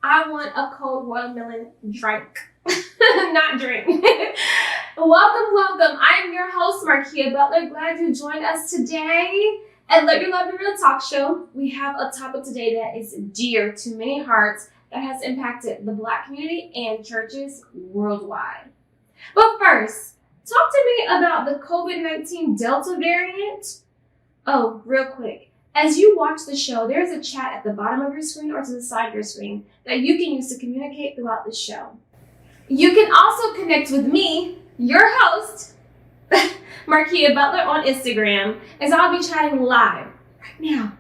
I want a cold watermelon drink, not drink. Welcome. I am your host, Markia Butler. Glad you joined us today. At Let Your Love Be Real Talk Show, we have a topic today that is dear to many hearts that has impacted the Black community and churches worldwide. But first, talk to me about the COVID-19 Delta variant. Oh, real quick. As you watch the show, there's a chat at the bottom of your screen or to the side of your screen that you can use to communicate throughout the show. You can also connect with me, your host, Markia Butler, on Instagram, as I'll be chatting live right now.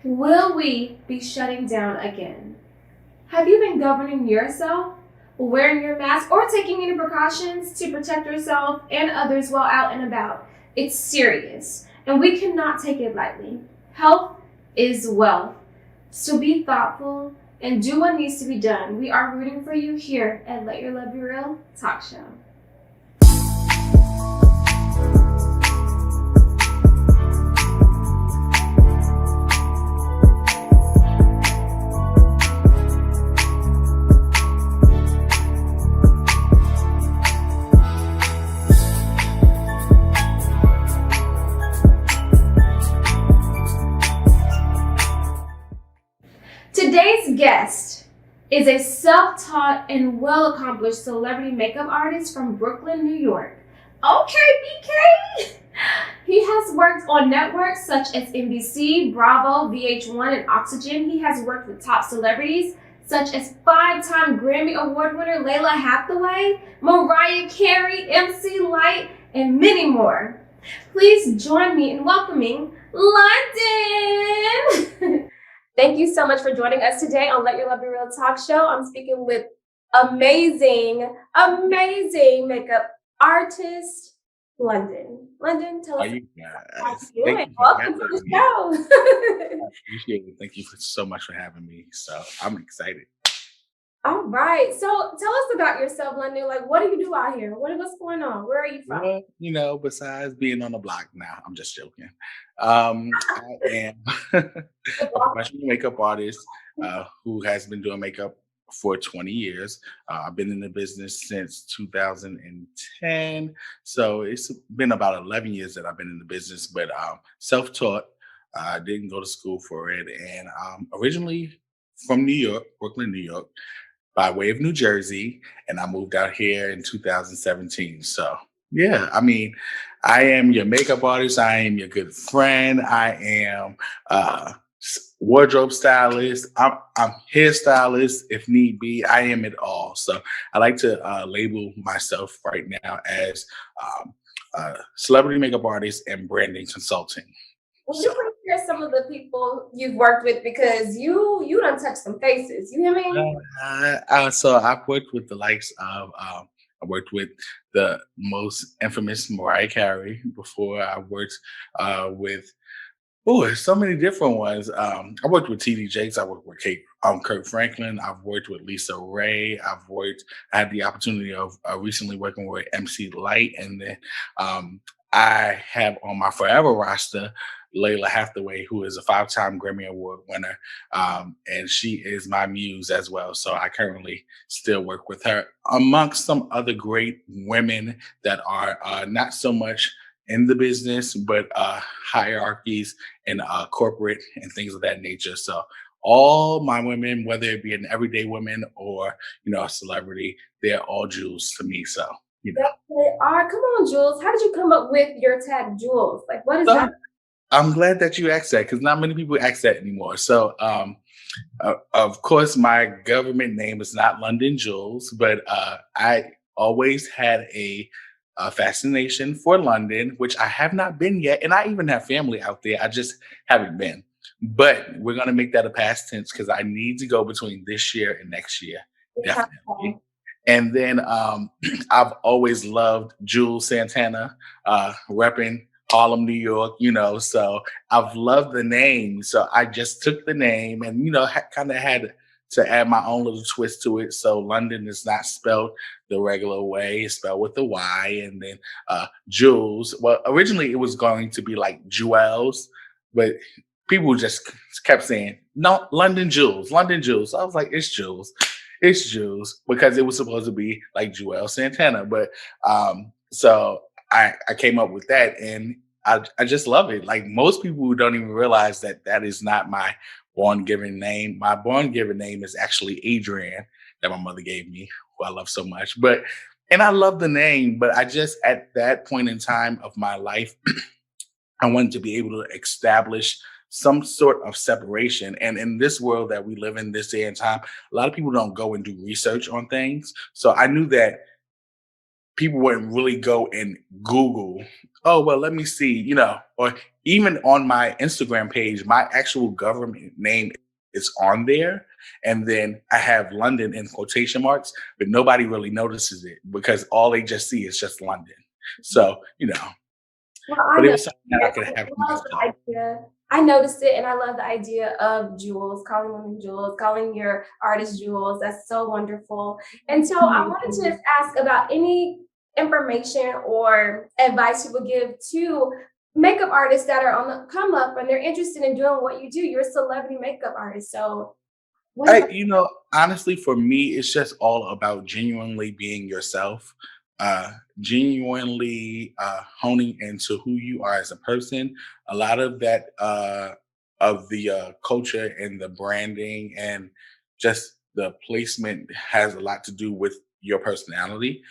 Will we be shutting down again? Have you been governing yourself, wearing your mask, or taking any precautions to protect yourself and others while out and about? It's serious, and we cannot take it lightly. Health is wealth, so be thoughtful and do what needs to be done. We are rooting for you here at Let Your Love Be Real Talk Show. Today's guest is a self-taught and well-accomplished celebrity makeup artist from Brooklyn, New York. Okay, BK! He has worked on networks such as NBC, Bravo, VH1, and Oxygen. He has worked with top celebrities such as 5-time Grammy Award winner Layla Hathaway, Mariah Carey, MC Lyte, and many more. Please join me in welcoming Londyn! Thank you so much for joining us today on Let Your Love Be Real Talk Show. I'm speaking with amazing makeup artist, Londyn. Londyn, tell us how you're doing. Welcome to the show. I appreciate it. Thank you so much for having me. So I'm excited. All right. So tell us about yourself, Londyn. Like, what do you do out here? What's going on? Where are you from? Well, besides being on the block now, I'm just joking. I am a professional makeup artist who has been doing makeup for 20 years. I've been in the business since 2010. So it's been about 11 years that I've been in the business, but self-taught. I didn't go to school for it. And originally from New York, Brooklyn, New York, by way of New Jersey, and I moved out here in 2017. So yeah, I mean, I am your makeup artist. I am your good friend. I am wardrobe stylist. I'm hairstylist if need be. I am it all. So I like to label myself right now as celebrity makeup artist and branding consulting. Well, you want to hear some of the people you've worked with because you done touched some faces. You hear me? So I've worked with the likes of I worked with the most infamous Mariah Carey before. I worked with so many different ones. I worked with TD Jakes. I worked with Kirk Franklin. I've worked with Lisa Ray. I had the opportunity of recently working with MC Lyte, and then I have on my forever roster Layla Hathaway, who is a 5-time Grammy Award winner, and she is my muse as well. So I currently still work with her, amongst some other great women that are not so much in the business, but hierarchies and corporate and things of that nature. So all my women, whether it be an everyday woman or a celebrity, they're all jewels to me. So They are. Come on, Jules. How did you come up with your tag, Jules? Like, what is that? I'm glad that you asked that because not many people ask that anymore. So, of course, my government name is not Londyn Juwelz, but I always had a fascination for London, which I have not been yet. And I even have family out there. I just haven't been. But we're going to make that a past tense because I need to go between this year and next year. Definitely. And then I've always loved Jules Santana, repping Harlem, New York, so I've loved the name. So I just took the name and, kind of had to add my own little twist to it. So Londyn is not spelled the regular way. It's spelled with a Y. And then Jules, well, originally it was going to be like Juwelz, but people just kept saying, "No, Londyn Juwelz, Londyn Juwelz." I was like, "It's Jules, it's Jules," because it was supposed to be like Joel Santana. But so I came up with that, and I just love it. Like most people don't even realize that that is not my born given name. My born given name is actually Adrian that my mother gave me, who I love so much. But and I love the name, but I just at that point in time of my life I wanted to be able to establish some sort of separation. And in this world that we live in this day and time, a lot of people don't go and do research on things. So I knew that people wouldn't really go and Google, oh, well, let me see, or even on my Instagram page, my actual government name is on there. And then I have London in quotation marks, but nobody really notices it because all they just see is just London. So, Well, I but it know. was something that I could I have for love the myself. idea. I noticed it, and I love the idea of jewels, calling women jewels, calling your artist jewels. That's so wonderful. And so I wanted to just ask about any information or advice you would give to makeup artists that are on the come up and they're interested in doing what you do. You're a celebrity makeup artist. So what I, advice? honestly, for me, it's just all about genuinely being yourself, genuinely honing into who you are as a person. A lot of that of the culture and the branding and just the placement has a lot to do with your personality.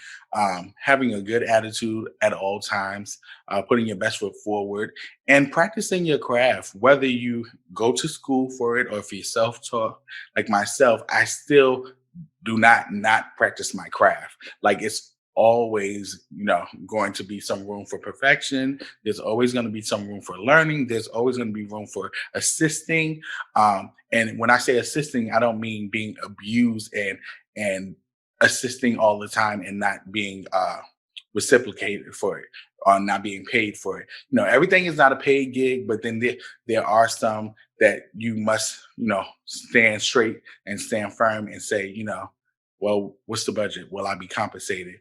Having a good attitude at all times, putting your best foot forward, and practicing your craft, whether you go to school for it or if you're self-taught like myself, I still do not practice my craft. Like it's always, going to be some room for perfection. There's always going to be some room for learning. There's always going to be room for assisting. And when I say assisting, I don't mean being abused and assisting all the time and not being reciprocated for it or not being paid for it. Everything is not a paid gig, but then there are some that you must, stand straight and stand firm and say, well, what's the budget? Will I be compensated,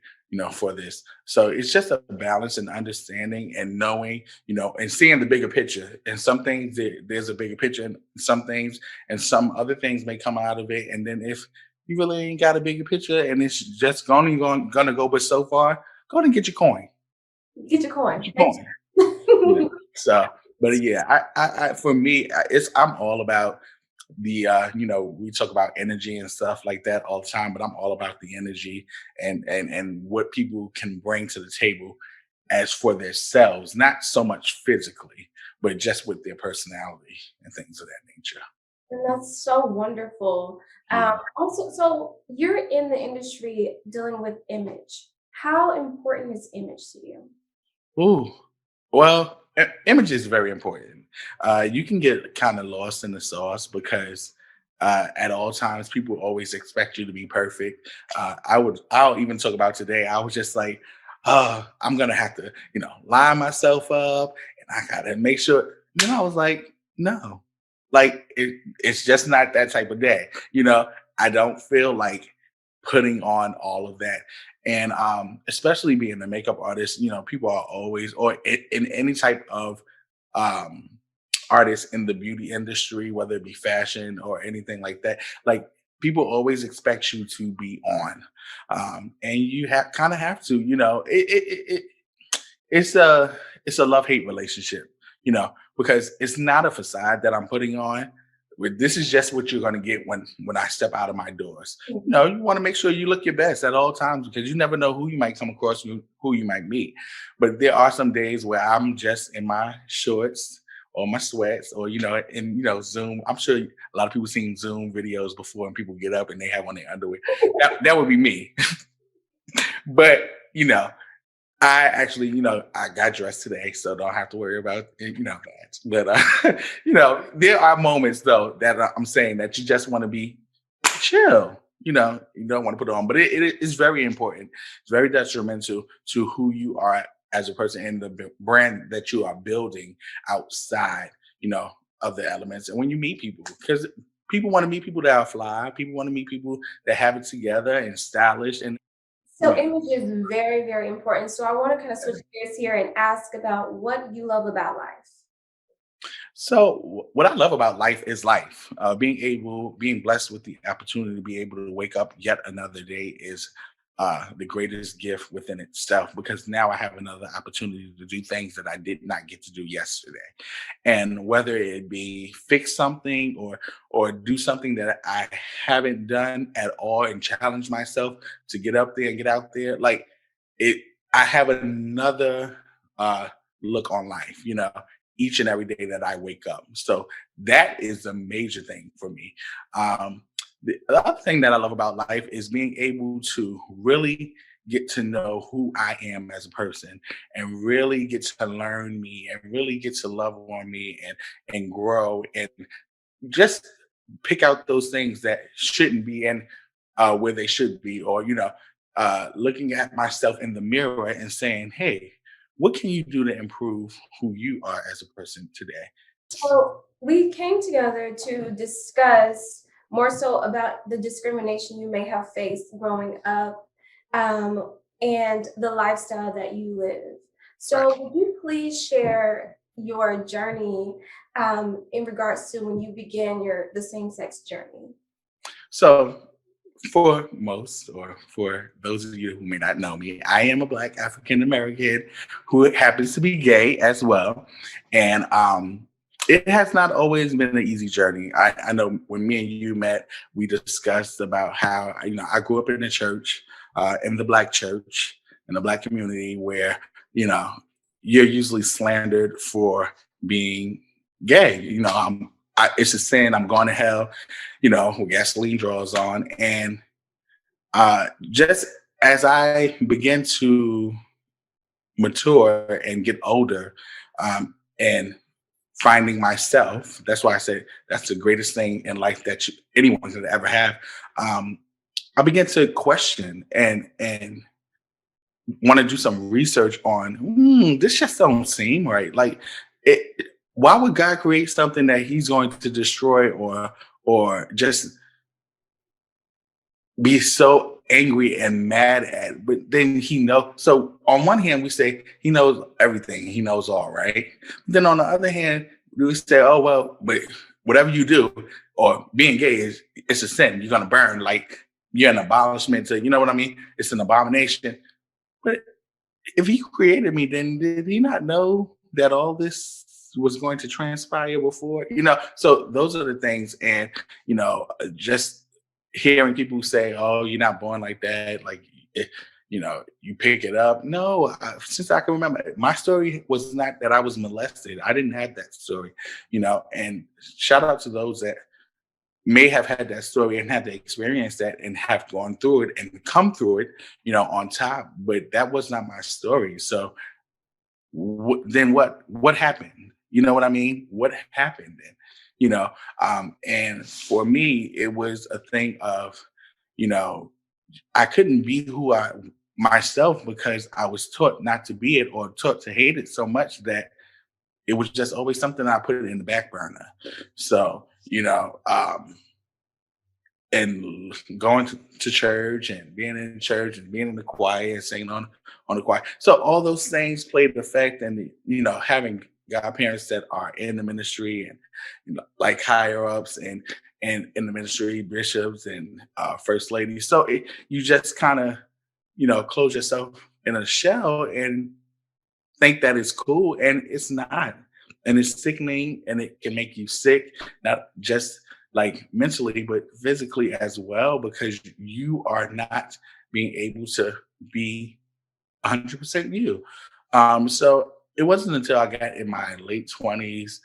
for this? So it's just a balance and understanding and knowing, and seeing the bigger picture. And some things there's a bigger picture, and some things and some other things may come out of it. And then if you really ain't got a bigger picture and it's just gonna go but so far, go ahead and get your coin. Get your coin. Get your Thanks. coin. So, but yeah, I for me, I'm all about the we talk about energy and stuff like that all the time, but I'm all about the energy and what people can bring to the table as for themselves, not so much physically, but just with their personality and things of that nature. And that's so wonderful. Yeah. Also, so you're in the industry dealing with image. How important is image to you? Ooh. Well, image is very important. You can get kind of lost in the sauce because at all times people always expect you to be perfect. I'll even talk about today. I was just like, I'm gonna have to, line myself up and I gotta make sure. Then I was like, no, like it's just not that type of day. I don't feel like putting on all of that. And especially being a makeup artist, people are always, or in any type of um, artist in the beauty industry, whether it be fashion or anything like that, like people always expect you to be on. And you have kind of have to, it's a love hate relationship, because it's not a facade that I'm putting on. This is just what you're going to get when I step out of my doors. You want to make sure you look your best at all times because you never know who you might come across, who you might meet. But there are some days where I'm just in my shorts or my sweats or in Zoom. I'm sure a lot of people seen Zoom videos before and people get up and they have on their underwear. That would be me. But I actually, I got dressed today, so don't have to worry about, that. But, there are moments though that I'm saying that you just want to be chill. You don't want to put it on, but it is very important. It's very detrimental to who you are as a person and the brand that you are building outside, of the elements. And when you meet people, because people want to meet people that are fly, people want to meet people that have it together and stylish and So image is very, very important. So I want to kind of switch gears here and ask about what you love about life. So what I love about life is life. Being blessed with the opportunity to be able to wake up yet another day is the greatest gift within itself, because now I have another opportunity to do things that I did not get to do yesterday. And whether it be fix something or do something that I haven't done at all and challenge myself to get up there and get out there, like it, I have another uh, look on life. Each and every day that I wake up. So that is a major thing for me. Um, the other thing that I love about life is being able to really get to know who I am as a person and really get to learn me and really get to love on me and grow and just pick out those things that shouldn't be in where they should be, or looking at myself in the mirror and saying, hey, what can you do to improve who you are as a person today? So we came together to discuss more so about the discrimination you may have faced growing up, and the lifestyle that you live. Right. So would you please share your journey in regards to when you began the same-sex journey? So for most, or for those of you who may not know me, I am a Black African American who happens to be gay as well. And it has not always been an easy journey. I know when me and you met, we discussed about how, I grew up in the church, in the Black church, in the Black community, where, you know, you're usually slandered for being gay. It's a sin. I'm going to hell, with gasoline draws on. And just as I begin to mature and get older, and finding myself, that's why I say that's the greatest thing in life that anyone could ever have. Um, I began to question and want to do some research on, this just don't seem right. Like, it, why would God create something that He's going to destroy or just be so angry and mad at? But then He knows. So on one hand, we say He knows everything, He knows all, right? Then on the other hand, we say, oh well, but whatever you do, or being gay it's a sin. You're gonna burn. Like, you're an abolishment to, you know what I mean? It's an abomination. But if He created me, then did He not know that all this was going to transpire before? So those are the things. And just hearing people say, "Oh, you're not born like that," like, eh, you pick it up. No, since I can remember, my story was not that I was molested. I didn't have that story. And shout out to those that may have had that story and had to experience that and have gone through it and come through it, on top. But that was not my story. So then what happened? You know what I mean? What happened then? And for me, it was a thing of, you know, I couldn't be who I myself because I was taught not to be it, or taught to hate it so much that it was just always something I put it in the back burner. So, and going to church and being in church and being in the choir and singing on the choir. So all those things played an effect, and having godparents that are in the ministry and like higher ups and in the ministry, bishops and first ladies. So you just kind of close yourself in a shell and think that it's cool, and it's not. And it's sickening, and it can make you sick, not just like mentally, but physically as well, because you are not being able to be 100% you. So it wasn't until I got in my late 20s,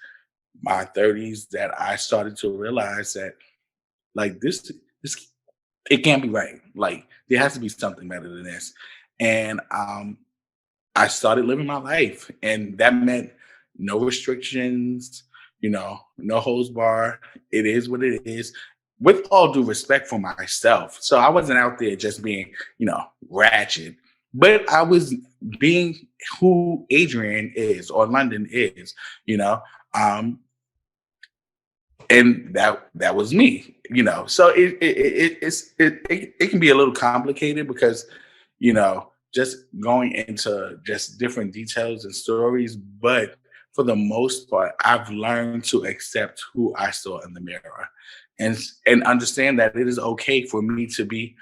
my 30s, that I started to realize that, like, this it can't be right. Like, there has to be something better than this. And I started living my life, and that meant no restrictions, no holds bar. It is what it is, with all due respect for myself. So I wasn't out there just being, ratchet, but I was being who Adrian is, or London is, you know. Um, and that was me. So it can be a little complicated, because just going into just different details and stories. But for the most part, I've learned to accept who I saw in the mirror, and understand that it is okay for me to be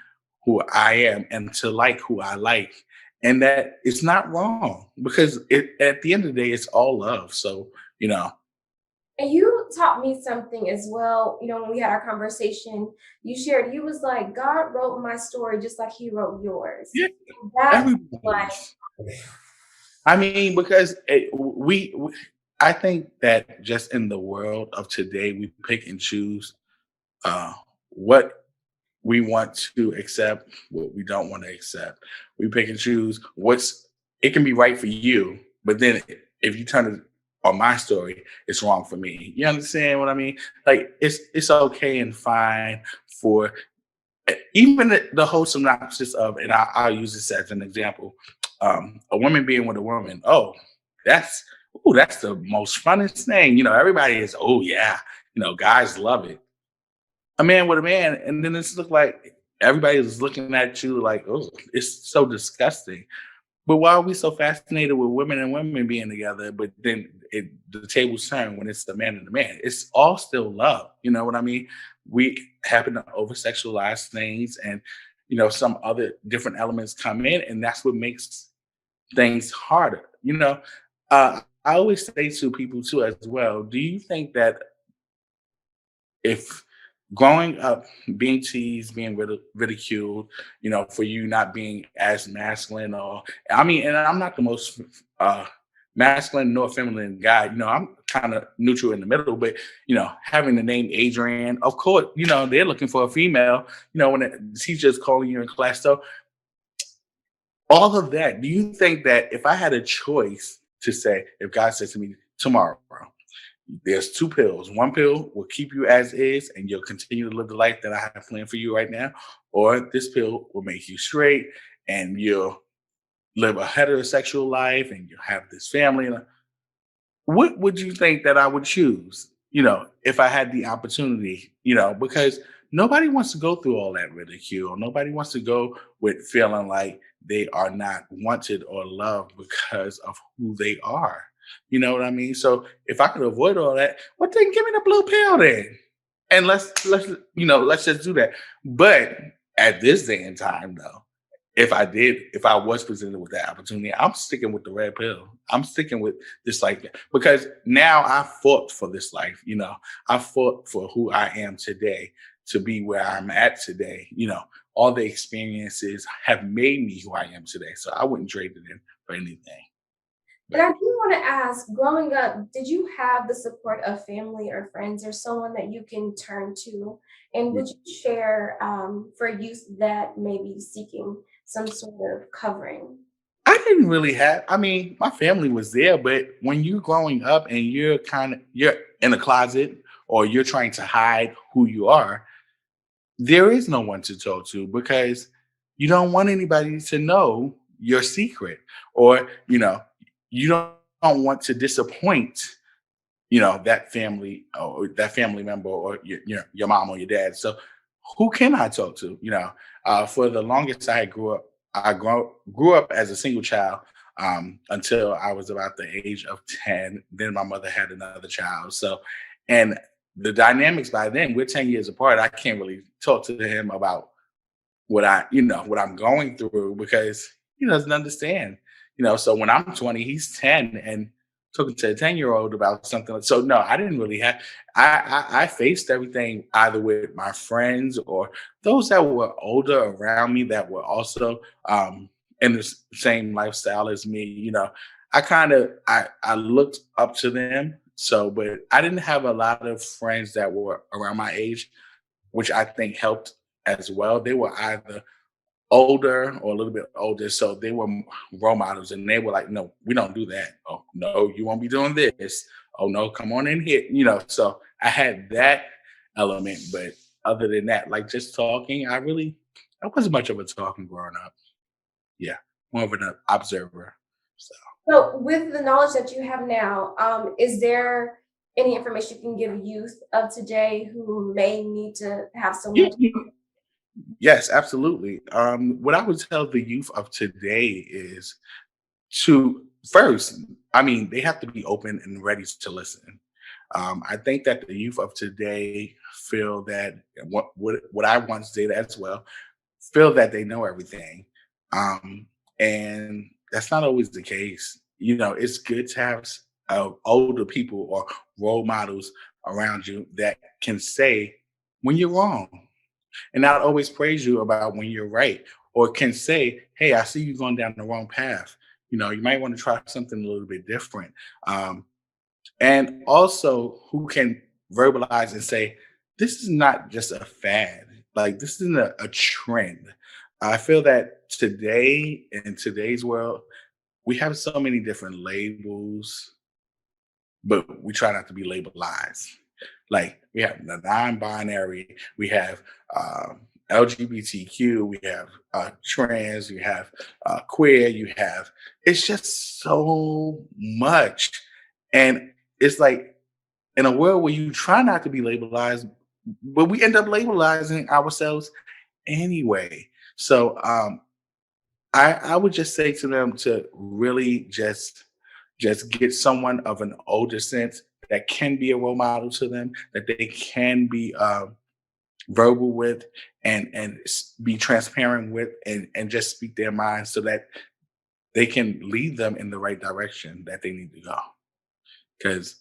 who I am and to like who I like, and that it's not wrong because at the end of the day, it's all love. So you know, And you taught me something as well. When we had our conversation, you shared, you was like, God wrote my story just like he wrote yours. yeah, And that like everybody's. I mean, because I think that just in the world of today, we pick and choose uh, what we want to accept, what we don't want to accept. We pick and choose what's it can be right for you, but then if you turn it on my story, it's wrong for me. You understand what I mean? Like it's okay and fine for even the whole synopsis of, and I'll use this as an example, a woman being with a woman. Oh, that's that's the most funnest thing. Everybody is, oh yeah, guys love it. A man with a man, and then it's look like everybody is looking at you like, oh, it's so disgusting. But why are we so fascinated with women and women being together? But then the tables turn when it's the man and the man. It's all still love. You know what I mean? We happen to over sexualize things, and some other different elements come in, and that's what makes things harder. I always say to people too as well. Do you think that if growing up being teased, being ridiculed, for you not being as masculine, or I mean, and I'm not the most masculine nor feminine guy. I'm kind of neutral in the middle, but having the name Adrian, of course, they're looking for a female. When the teacher's calling you in class, so all of that. Do you think that if I had a choice to say, if God said to me tomorrow, there's two pills. One pill will keep you as is, and you'll continue to live the life that I have planned for you right now. Or this pill will make you straight, and you'll live a heterosexual life, and you'll have this family. What would you think that I would choose? If I had the opportunity. Because nobody wants to go through all that ridicule. Nobody wants to go with feeling like they are not wanted or loved because of who they are. You know what I mean? So if I could avoid all that, well, then give me the blue pill then, and let's just do that. But at this day and time, though, if I was presented with that opportunity, I'm sticking with the red pill. I'm sticking with this life because now I fought for this life. I fought for who I am today to be where I'm at today. All the experiences have made me who I am today. So I wouldn't trade it in for anything. And But I do want to ask, growing up, did you have the support of family or friends or someone that you can turn to? And would you share for youth that may be seeking some sort of covering? I didn't really have. I mean, my family was there, but when you're growing up and you're in a closet or you're trying to hide who you are, there is no one to talk to because you don't want anybody to know your secret, or you don't want to disappoint that family or that family member or your mom or your dad. So who can I talk to? For the longest I grew up as a single child until I was about the age of 10. Then my mother had another child. So, and the dynamics by then, we're 10 years apart. I can't really talk to him about what I'm going through because he doesn't understand. So when I'm 20, he's 10 and talking to a 10-year-old about something. So no, I didn't really have I faced everything either with my friends or those that were older around me that were also in the same lifestyle as me. I looked up to them. So, but I didn't have a lot of friends that were around my age, which I think helped as well. They were either older or a little bit older, so they were role models, and they were like, "No, we don't do that. Oh no, you won't be doing this. Oh no, come on in here." So I had that element, but other than that, like just talking, I wasn't much of a talking growing up. Yeah, more of an observer. So. So, with the knowledge that you have now, is there any information you can give youth of today who may need to have Yeah, someone? yes, absolutely. What I would tell the youth of today is to first I mean, they have to be open and ready to listen. I think that the youth of today feel that what I once did as well, feel that they know everything. And that's not always the case. You know, it's good to have older people or role models around you that can say when you're wrong and not always praise you about when you're right, or can say, hey, I see you going down the wrong path. You know, you might want to try something a little bit different. And also who can verbalize and say, this is not just a fad, like this isn't a trend. I feel that today, in today's world, we have so many different labels, but we try not to be labelized. Like we have the non-binary, we have LGBTQ, we have trans, you have queer, you have. It's just so much, and it's like in a world where you try not to be labelized, but we end up labelizing ourselves anyway. So I would just say to them to really just get someone of an older sense that can be a role model to them, that they can be verbal with, and be transparent with, and just speak their mind so that they can lead them in the right direction that they need to go. Because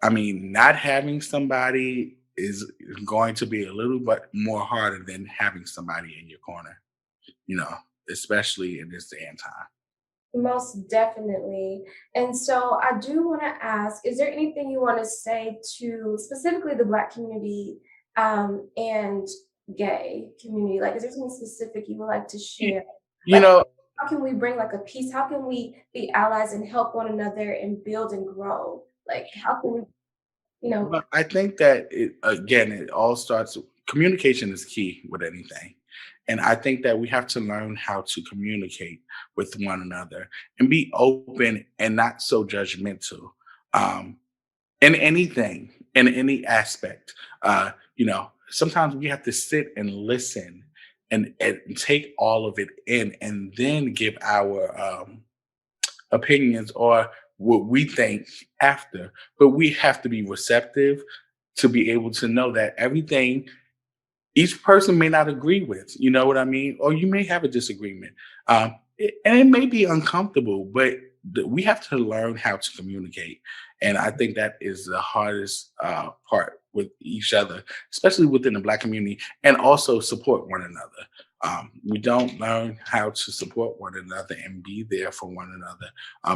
I mean, not having somebody is going to be a little bit more harder than having somebody in your corner, you know, especially in this day and time. Most definitely. And so I do want to ask, is there anything you want to say to specifically the Black community and gay community? Like, is there something specific you would like to You, share? you Like, know, how can we bring like a peace? How can we be allies and help one another and build and grow? Like, how can we, you know, well, I think that it all starts. Communication is key with anything, and I think that we have to learn how to communicate with one another and be open and not so judgmental. Um, in anything, in any aspect. You know, sometimes we have to sit and listen and take all of it in, and then give our opinions or what we think after. But we have to be receptive to be able to know that everything each person may not agree with, you know what I mean? Or you may have a disagreement. And it may be uncomfortable, but we have to learn how to communicate. And I think that is the hardest part with each other, especially within the Black community, and also support one another. We don't learn how to support one another and be there for one another.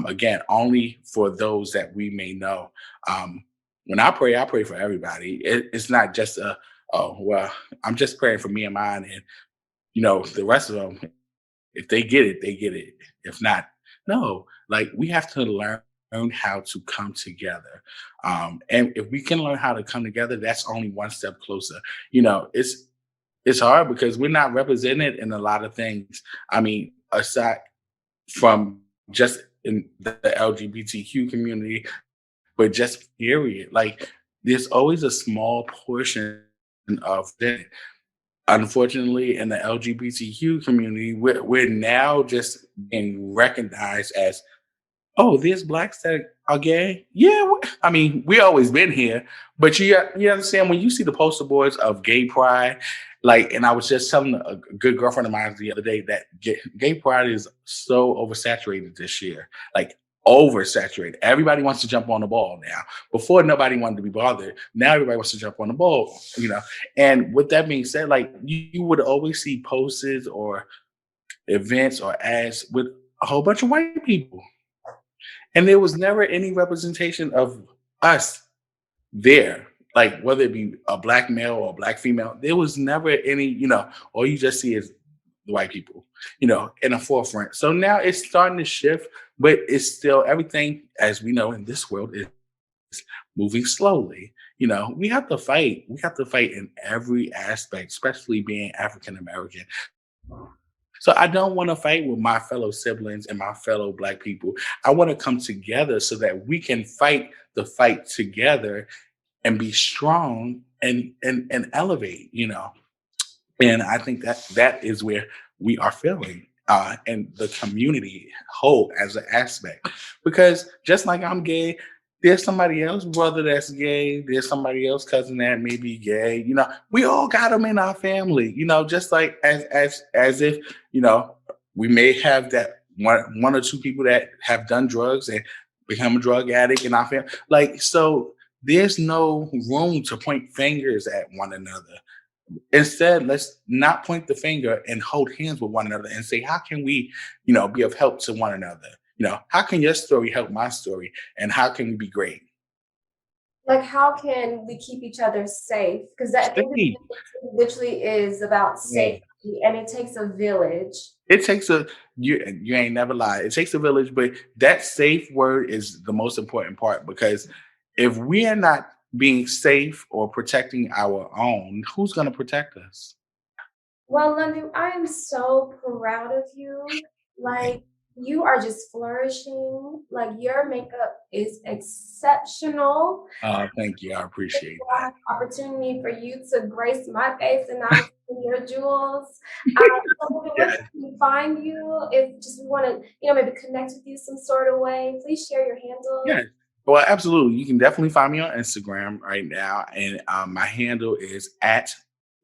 Again, only for those that we may know. When I pray for everybody. It's not just a, oh, well, I'm just praying for me and mine, and you know the rest of them. If they get it, they get it. If not, no. Like we have to learn how to come together, and if we can learn how to come together, that's only one step closer. You know, it's hard because we're not represented in a lot of things. I mean, aside from just in the LGBTQ community, but just period. Like there's always a small portion of that. Unfortunately, in the LGBTQ community, we're now just being recognized as, oh, there's blacks that are gay. Yeah, I mean, we always been here, but you understand when you see the poster boards of gay pride, like, and I was just telling a good girlfriend of mine the other day that gay pride is so oversaturated this year, like oversaturated. Everybody wants to jump on the ball now. Before, nobody wanted to be bothered. Now everybody wants to jump on the ball, you know. And with that being said, like you would always see posters or events or ads with a whole bunch of white people, and there was never any representation of us there. Like whether it be a black male or a black female, there was never any, you know, all you just see is the white people, you know, in the forefront. So now it's starting to shift, but it's still everything, as we know in this world, is moving slowly. You know, we have to fight. We have to fight in every aspect, especially being African American. So I don't want to fight with my fellow siblings and my fellow black people. I want to come together so that we can fight the fight together and be strong and elevate, you know. And I think that that is where we are failing. and the community whole as an aspect. Because just like I'm gay, there's somebody else brother that's gay. There's somebody else cousin that may be gay. We all got them in our family. Just like as if we may have that one or two people that have done drugs and become a drug addict in our family. Like so, there's no room to point fingers at one another. Instead, let's not point the finger and hold hands with one another and say, how can we, be of help to one another? How can your story help my story? And how can we be great? Like, how can we keep each other safe? Because that thing Stay. literally is about Yeah. safety, and it takes a village. It takes you ain't never lied. It takes a village, but that safe word is the most important part because if we are not being safe or protecting our own, who's gonna protect us? Well, London, I am so proud of you. Like, you are just flourishing. Like, your makeup is exceptional. Thank you. I appreciate I that. have the opportunity for you to grace my face and not your jewels. So where Yeah. can we find you? If just want to, maybe connect with you some sort of way, please share your Yeah. handle. Well, absolutely. You can definitely find me on Instagram right now. And my handle is at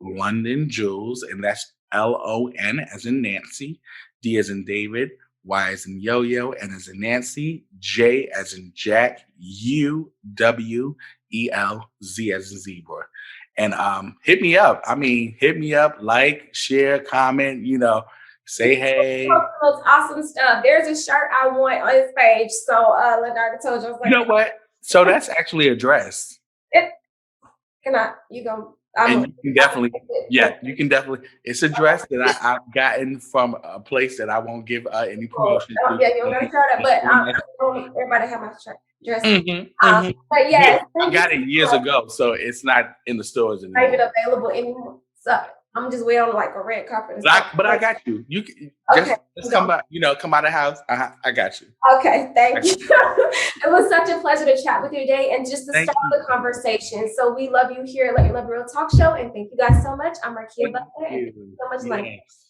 Londyn Juwelz, and that's LON as in Nancy, D as in David, Y as in Yo-Yo, N as in Nancy, J as in Jack, UWELZ as in zebra. And hit me up. I mean, hit me up, like, share, comment, say hey. Most awesome stuff. There's a shirt I want on his page. So, Leonardo told you, I was You like, know what? So that's actually a dress. it, can I? You go. And I'm. you can definitely, yeah, you can definitely. It's a dress that I've gotten from a place that I won't give any Cool. promotion to. Yeah, you don't gotta shout out, but I want everybody to have my shirt dress. Mhm. But Yeah, yes, I thank you got so it years much. ago, so it's not in the stores Not even anymore. available anymore. So I'm just waiting on like a red carpet or But I something. got you. You can Okay, just come by, come out of the house. I got you. okay, thank you. It was such a pleasure to chat with you today and just to Thank start you. the conversation. So we love you here at Let Your Love Be Real Talk Show, and thank you guys so much. I'm Markia Thank Butler, and thank you you. so much, Londyn. Yes.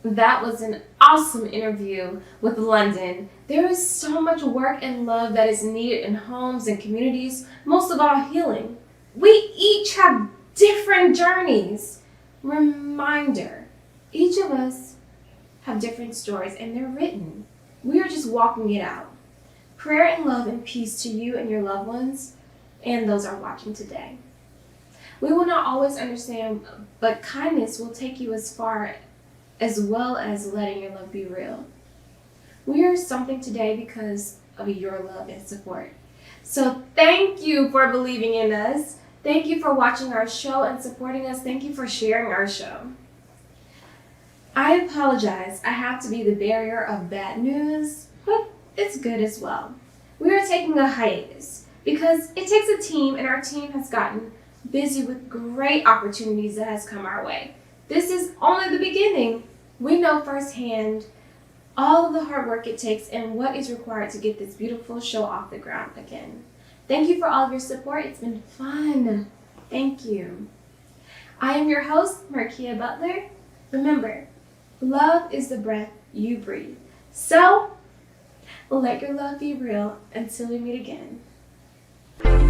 That was an awesome interview with Londyn. There is so much work and love that is needed in homes and communities, most of all healing. We each have different journeys. Reminder, each of us have different stories and they're written. We are just walking it out. Prayer and love and peace to you and your loved ones and those are watching today. We will not always understand, but kindness will take you as far as well as letting your love be real. We are something today because of your love and support. So thank you for believing in us. Thank you for watching our show and supporting us. Thank you for sharing our show. I apologize. I have to be the bearer of bad news, but it's good as well. We are taking a hiatus because it takes a team, and our team has gotten busy with great opportunities that has come our way. This is only the beginning. We know firsthand all of the hard work it takes and what is required to get this beautiful show off the ground again. Thank you for all of your support. It's been fun. Thank you. I am your host, Markia Butler. Remember, love is the breath you breathe. So, let your love be real until we meet again.